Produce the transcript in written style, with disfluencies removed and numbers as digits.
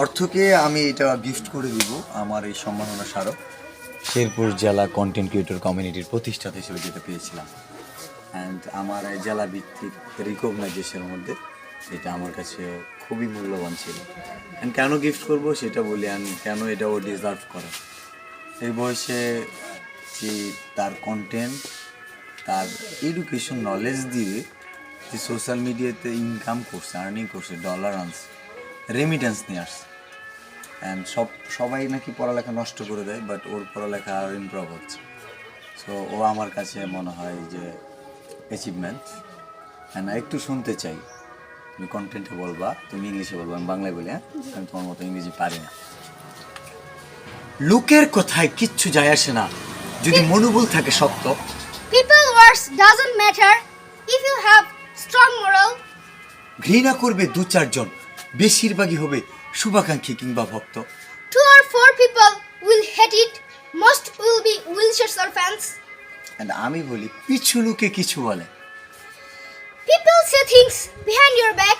অর্থকে আমি এটা গিফট করে দিব আমার এই সম্মাননা স্মারক শেরপুর জেলা কন্টেন্ট ক্রিয়েটর কমিউনিটির প্রতিষ্ঠাতা হিসেবে যেটা পেয়েছিলাম। অ্যান্ড আমার এই জেলা ভিত্তিক রিকগনাইজেশনের মধ্যে এটা আমার কাছে খুবই মূল্যবান ছিল। অ্যান্ড কেন গিফট করব সেটা বলি, আমি কেন এটা ও ডিজার্ভ করে। এই বয়সে যে তার কন্টেন্ট, তার এডুকেশন নলেজ দিয়ে যে সোশ্যাল মিডিয়াতে ইনকাম করছে, আর্নিং করছে, ডলার আনছে, রেমিটেন্স নিয়ে আসছে। অ্যান্ড সবাই নাকি পড়ালেখা নষ্ট করে দেয়, বাট ওর পড়ালেখা আর ইমপ্রুভ হচ্ছে। সো ও আমার কাছে মনে হয় যে অ্যাচিভমেন্ট। হ্যাঁ, একটু শুনতে চাই, তুমি কন্টেন্টে বলবা, তুমি ইংলিশে বলবা, আমি বাংলায় বলি। হ্যাঁ, আমি তোমার মতো ইংরেজি পারি না। লোকের কথায় কিচ্ছু যায় আসে না যদি মনোবল থাকে শক্ত। People words doesn't matter if you have strong moral. ঘৃণা করবে দু চারজন, বেশিরভাগই হবে শুভাকাঙ্ক্ষী কিংবা ভক্ত। 2 or 4 people will hate it. Most will be wheelchairs or fans. And আমি বলি পিছু লোকে কিছু বলে। People say things behind your back.